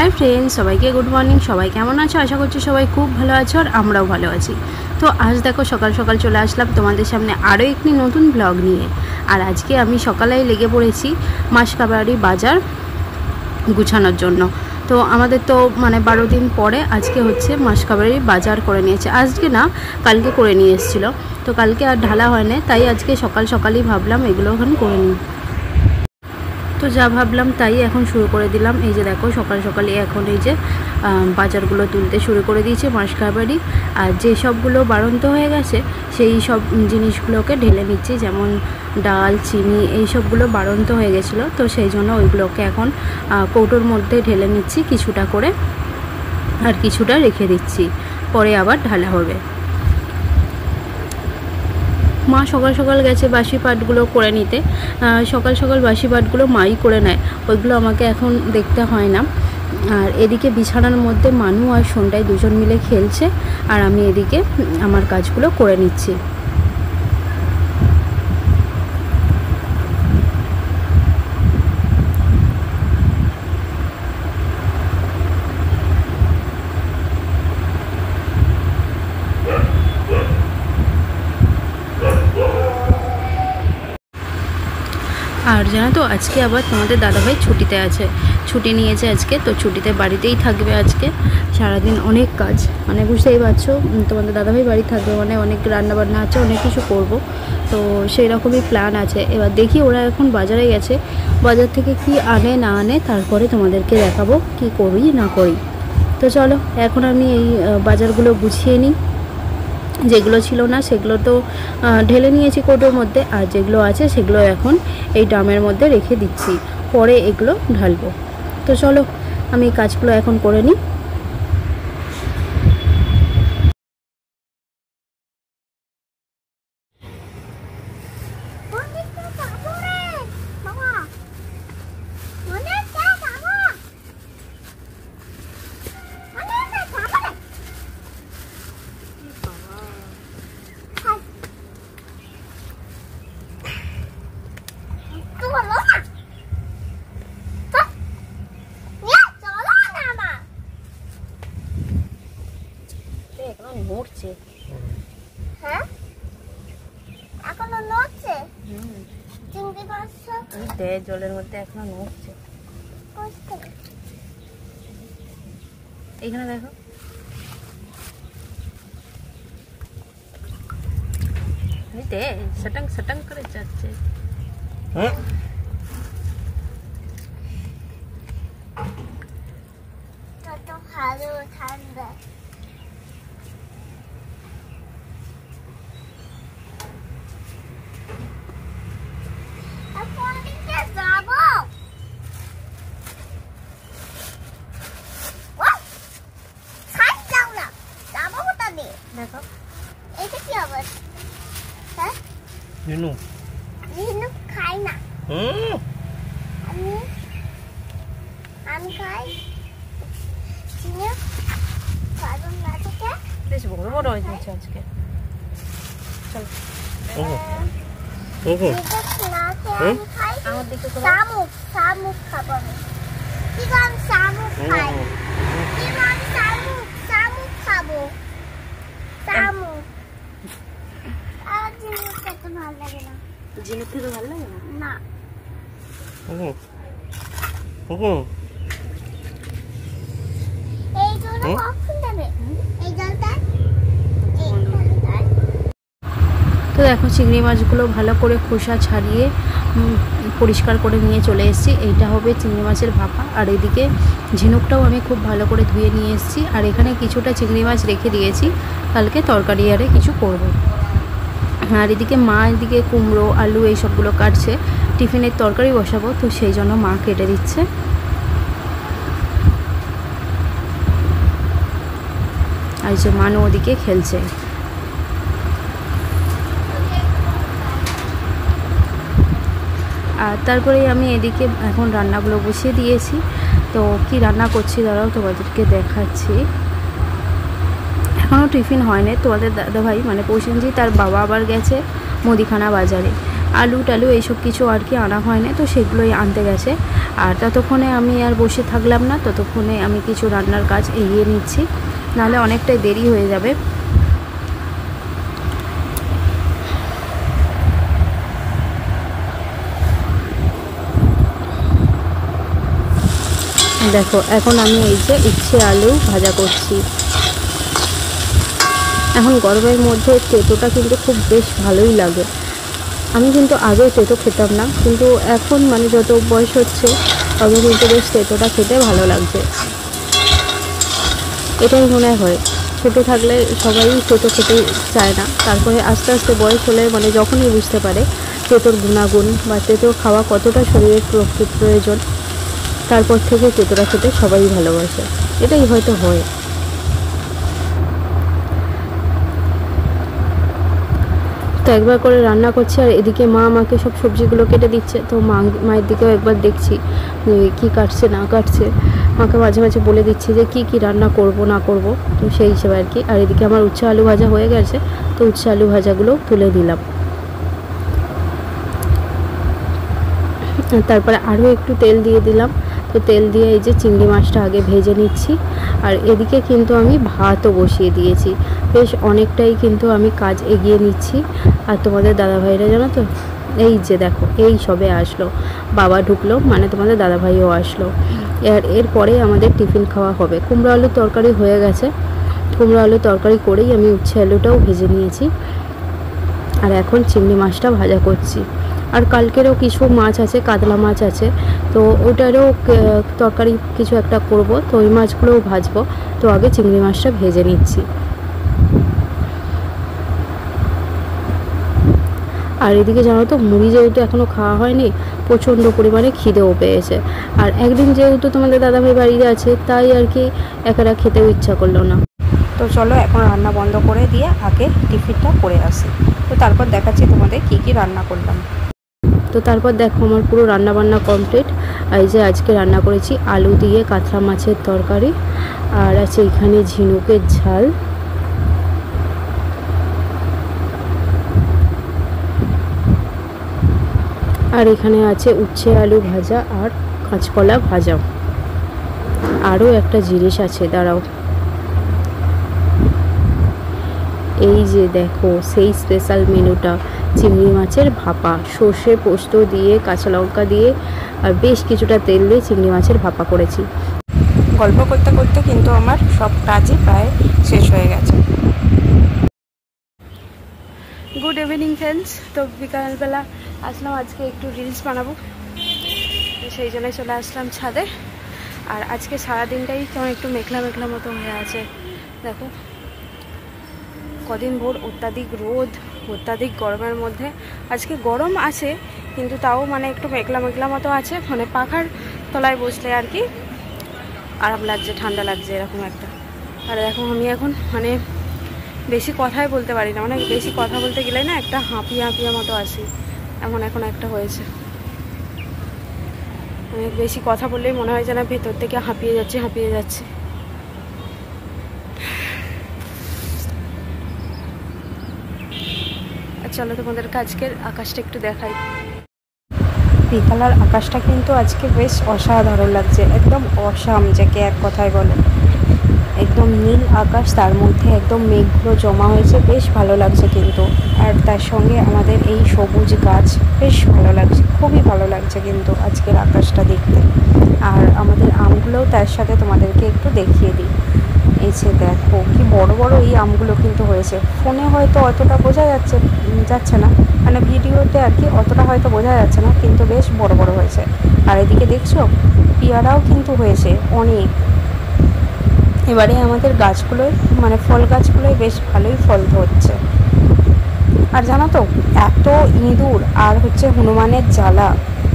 Hi friends सबाइके good morning सबाई केमन आछो आशा करछि सबाई खूब भालो आछो और आमराओ भालो आछि। तो आज देखो सकाल सकाल चले आसलाम तुम्हारे सामने आरो एकटी नतून ब्लग निये। और आज के आमी सकालेई लेगे पड़ेछि मासकाबाड़ी बाजार गुछानोर जोन्नो। तो आमादेर तो माने 12 दिन परे आज के होच्छे मासकाबाड़ी बाजार करे निয়েছে। आजके ना कालके करे निয়ে एसेछिलो, तो कालके आर ढाला हयनि, ताई आजके सकाल सकालई भाबलाम एगुलो ओखाने करे निই। तो जा भाबलाम ताई एखन शुरू करे दिलाम। এই যে দেখো সকাল সকালে এখন এই যে বাজারগুলো তুলতে শুরু করে দিয়েছে মাসকাবাড়ি। আর যে সবগুলো বাড়ন্ত হয়ে গেছে সেই সব জিনিসগুলোকে ঢেলে নিচ্ছি, যেমন ডাল চিনি এই সবগুলো বাড়ন্ত হয়ে গেছিলো, তো সেই জন্য ওইগুলোকে এখন কৌটোর মধ্যে ঢেলে নিচ্ছি কিছুটা করে, আর কিছুটা রেখে দিচ্ছি, পরে আবার ঢালা হবে। মা সকাল সকাল গেছে বাসি পাটগুলো করে নিতে। সকাল সকাল বাসি পাটগুলো মাই করে নেয়, ওইগুলো আমাকে এখন দেখতে হয় না। আর এদিকে বিছানার মধ্যে মানু আর সোনটাই দুজন মিলে খেলছে, আর আমি এদিকে আমার কাজগুলো করে নিচ্ছি। আর জানো তো আজকে আবার তোমাদের দাদাভাই ছুটিতে আছে, ছুটি নিয়েছে আজকে, তো ছুটিতে বাড়িতেই থাকবে আজকে সারাদিন। অনেক কাজ, মানে বুঝতেই পারছো, তোমাদের দাদাভাই বাড়ি থাকবে মানে অনেক রান্নাবান্না আছে, অনেক কিছু করব, তো সেই রকমই প্ল্যান আছে। এবার দেখি ওরা এখন বাজারে গেছে, বাজার থেকে কি আনে না আনে তারপরে তোমাদেরকে দেখাবো কি করি না করি। তো চলো এখন আমি এই বাজারগুলো গুছিয়ে নিই। যেগুলো ছিল না সেগুলো তো ঢেলে নিয়েছি কৌটোর মধ্যে, আর যেগুলো আছে সেগুলো এখন এই ড্রামের মধ্যে রেখে দিচ্ছি, পরে এগুলো ঢালবো। তো চলো আমি কাজগুলো এখন করে নিই। নড়ছে, হ্যাঁ এখনো নড়ছে, চিংড়ি মাছ দে জলের মধ্যে এখনো নড়ছে। এখানে দেখো দে সটং সটং করে যাচ্ছে। হ্যাঁ তো ভালো ঠান্ডা। দেখো এটা কি আবার, হ্যাঁ নিনু নিনু খাই না, আমি খাই নিনু কারণ না থেকে বেশ বড় বড় হয়েছে আজকে। চলো ওহো আমার দিকে শামুক শামুক খাবো আমি, কি গান শামুক খাই, কি গান শামুক শামুক খাবো শামুক। আর জিনিস খেতে ভালো লাগে না, জিনিস খেতে ভালো লাগে না না। ওহো ওহো এই জলটা কখন দেবে, এই জলটা তো দেখো চিংড়ি মাছগুলো ভালো করে খোসা ছাড়িয়ে পরিষ্কার করে নিয়ে চলে এসেছি। এইটা হবে চিংড়ি মাছের ভাপা, আর এদিকে ঝিনুকটাও আমি খুব ভালো করে ধুয়ে নিয়ে এসেছি। আর এখানে কিছুটা চিংড়ি মাছ রেখে দিয়েছি, কালকে তরকারি আরে কিছু করব। আর এদিকে মা এদিকে কুমড়ো আলু এই সবগুলো কাটছে, টিফিনের তরকারি বসাবো, তো সেই জন্য মা কেটে দিচ্ছে। আর যে মানু ওদিকে খেলছে। আর তারপরে আমি এদিকে এখন রান্নাগুলো বসিয়ে দিয়েছি। তো কি রান্না করছি দাঁড়াও তোমাদেরকে দেখাচ্ছি। এখনও টিফিন হয়নি, তোমাদের দাদাভাই মানে প্রসেনজি তার বাবা আবার গেছে মুদিখানা বাজারে, আলু টালু এইসব কিছু আর কি আনা হয়নি, তো সেগুলোই আনতে গেছে। আর ততক্ষণে আমি আর বসে থাকলাম না, ততক্ষণে আমি কিছু রান্নার কাজ এগিয়ে নিচ্ছি, নাহলে অনেকটাই দেরি হয়ে যাবে। দেখো এখন আমি এই যে উচ্ছে আলু ভাজা করছি। এখন গরমের মধ্যে তেঁতোটা কিন্তু খুব বেশ ভালোই লাগে। আমি কিন্তু আগে তেঁতো খেতাম না, কিন্তু এখন মানে যত বয়স হচ্ছে তত কিন্তু বেশ তেঁতোটা খেতে ভালো লাগছে। এটাই মনে হয়, ছোটো থাকলে সবাই তেঁতো খেতে চায় না, তারপরে আস্তে আস্তে বয়স হলে মানে যখনই বুঝতে পারে তেঁতোর গুণাগুণ বা তেঁতো খাওয়া কতটা শরীরের প্রয়োজন, তারপর থেকে তেঁতোটা খেতে সবাই ভালোবাসে। এটাই হয়তো হয়। তো একবার করে রান্না করছি, আর এদিকে মা আমাকে সব সবজিগুলো কেটে দিচ্ছে। তো মায়ের দিকেও একবার দেখছি কি কাটছে না কাটছে, মাকে মাঝে মাঝে বলে দিচ্ছি যে কি রান্না করব না করব, তো সেই হিসেবে আর কি। আর এদিকে আমার উচ্ছে আলু ভাজা হয়ে গেছে, তো উচ্ছে আলু ভাজাগুলো তুলে দিলাম। তারপরে আরও একটু তেল দিয়ে দিলাম। তো তেল দিয়ে এই যে চিংড়ি মাছটা আগে ভেজে নিচ্ছি। আর এদিকে কিন্তু আমি ভাতও বসিয়ে দিয়েছি, বেশ অনেকটাই কিন্তু আমি কাজ এগিয়ে নিচ্ছি। আর তোমাদের দাদাভাইরা জানো তো, এই যে দেখো এই সবে আসলো, বাবা ঢুকলো মানে তোমাদের দাদাভাইও আসলো। এরপরে আমাদের টিফিন খাওয়া হবে। কুমড়ো আলুর তরকারি হয়ে গেছে, কুমড়ো আলুর তরকারি করেই আমি উচ্ছে আলুটাও ভেজে নিয়েছি। আর এখন চিংড়ি মাছটা ভাজা করছি। আর কালকেরও কিছু মাছ আছে, কাতলা মাছ আছে, তো ওটারও তরকারি কিছু একটা করব, তো ওই মাছগুলোও ভাজবো। তো আগে চিংড়ি মাছটা ভেজে নিচ্ছি। আর এদিকে জানো তো, মুড়ি যেহেতু এখনও খাওয়া হয়নি, প্রচণ্ড পরিমাণে খিদেও পেয়েছে। আর একদিন যেহেতু তোমাদের দাদাভাই বাড়িতে আছে, তাই আর কি একা খেতেও ইচ্ছা করলো না। তো চলো এখন রান্না বন্ধ করে দিয়ে আগে টিফিনটা করে আসি, তো তারপর দেখাচ্ছি তোমাদের কি রান্না করলাম। তো তারপর দেখো আমার পুরো রান্নাবান্না কমপ্লিট। এই যে আজকে রান্না করেছি আলু দিয়ে কাতলা মাছের তরকারি, আর আছে এখানে ঝিনুকের ঝাল, আর এখানে আছে উচ্ছে আলু ভাজা আর কাঁচকলা ভাজা। আরও একটা জিনিস আছে, দাঁড়াও, এই যে দেখো সেই স্পেশাল মেনুটা, চিংড়ি মাছের ভাপা, সর্ষে পোস্ত দিয়ে কাঁচা লঙ্কা দিয়ে আর বেশ কিছুটা তেল দিয়ে চিংড়ি মাছের ভাপা করেছি। গল্প করতে করতে কিন্তু আমার সব কাজই প্রায় শেষ হয়ে গেছে। Good evening friends. তো বিকালবেলা আসলাম, আজকে একটু রিলস বানাবো, সেই জন্য চলে আসলাম ছাদে। আর আজকে সারাদিনটাই কেমন একটু মেঘলা মেঘলা মতো হয়ে আছে। দেখো কদিন ভোর অত্যাধিক রোদ, অত্যাধিক গরমের মধ্যে আজকে গরম আছে, কিন্তু তাও মানে একটু মেঘলা মেঘলা মতো আছে। মানে পাখার তলায় বসলে আর কি আরাম লাগছে, ঠান্ডা লাগছে এরকম একটা। আর দেখো আমি এখন মানে বেশি কথাই বলতে পারি না, মানে বেশি কথা বলতে গেলে না একটা হাঁপিয়া মতো আসি, এমন এখন একটা হয়েছে। মানে বেশি কথা বললেই মনে হয় যেন ভেতর থেকে হাঁপিয়ে যাচ্ছে। চলো তোমাদেরকে আজকের আকাশটা একটু দেখাই। বিকালের আকাশটা কিন্তু আজকে বেশ অসাধারণ লাগছে, একদম অসাম, যাকে এক কথায় বলে। একদম নীল আকাশ, তার মধ্যে একদম মেঘগুলো জমা হয়েছে, বেশ ভালো লাগছে কিন্তু। আর তার সঙ্গে আমাদের এই সবুজ গাছ, বেশ ভালো লাগছে, খুবই ভালো লাগছে কিন্তু আজকের আকাশটা দেখতে। আর আমাদের আমগুলোও তার সাথে তোমাদেরকে একটু দেখিয়ে দিই। এই যে দেখো কি বড় বড় এই আমগুলো কিন্তু হয়েছে। ফোনে হয়তো অতটা বোঝা যাচ্ছে না, মানে ভিডিওতে আর কি অতটা হয়তো বোঝা যাচ্ছে না, কিন্তু বেশ বড় বড় হয়েছে। আর এদিকে দেখছো পেয়ারাও কিন্তু হয়েছে অনেক। এবারে আমাদের গাছগুলোয় মানে ফল গাছগুলোয় বেশ ভালোই ফল ধরছে। আর জানো তো, এত ইঁদুর আর হচ্ছে হনুমানের জ্বালা,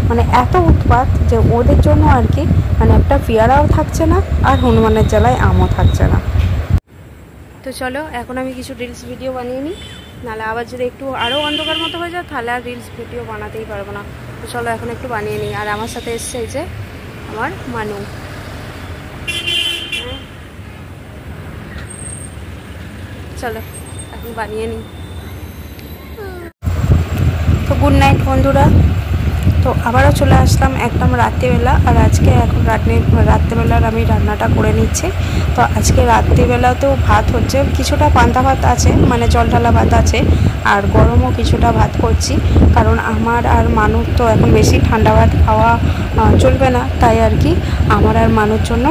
মানে এত উৎপাত যে ওদের জন্য আর কি মানে একটা পেয়ারাও থাকছে না, আর হনুমানের জ্বালায় আমও থাকছে না। তো চলো এখন আমি কিছু রিলস ভিডিও বানিয়ে নিই, নাহলে আবার যদি একটু আরও অন্ধকার মতো হয়ে যায় তাহলে আর রিলস ভিডিও বানাতেই পারবো না। তো চলো এখন একটু বানিয়ে নিই। আর আমার সাথে এসছে এই যে আমার মানু। চলো এখন বানিয়ে নিই। তো গুড নাইট বন্ধুরা। তো আবারও চলে আসলাম একদম রাত্রিবেলা। আর আজকে এখন রাত্রিবেলার আমি রান্নাটা করে নিচ্ছি। তো আজকে রাত্রিবেলাতেও ভাত হচ্ছে, কিছুটা পান্তা ভাত আছে, মানে জল ঢালা ভাত আছে, আর গরমও কিছুটা ভাত করছি। কারণ আমার আর মানুষ তো এখন বেশি ঠান্ডা ভাত খাওয়া চলবে না, তাই আর কি আমার আর মানুষ জন্য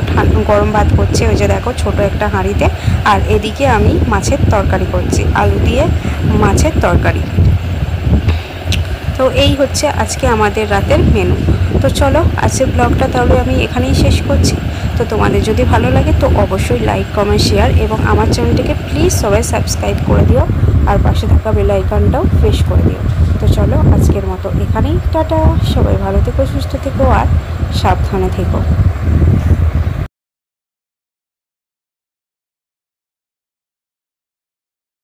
গরম ভাত করছি। ওই যে দেখো ছোটো একটা হাঁড়িতে। আর এদিকে আমি মাছের তরকারি করছি, আলু দিয়ে মাছের তরকারি। তো এই হচ্ছে আজকে আমাদের রাতের মেনু। তো চলো আজকের ব্লগটা তাহলে আমি এখানেই শেষ করছি। তো তোমাদের যদি ভালো লাগে তো অবশ্যই লাইক, কমেন্ট, শেয়ার এবং আমার চ্যানেলটিকে প্লিজ সবাই সাবস্ক্রাইব করে দিও, আর পাশে থাকা বেল আইকনটাও প্রেস করে দিও। তো চলো আজকের মতো এখানেই টাটা। সবাই ভালো থেকো, সুস্থ থেকো আর সাবধানে থেকো।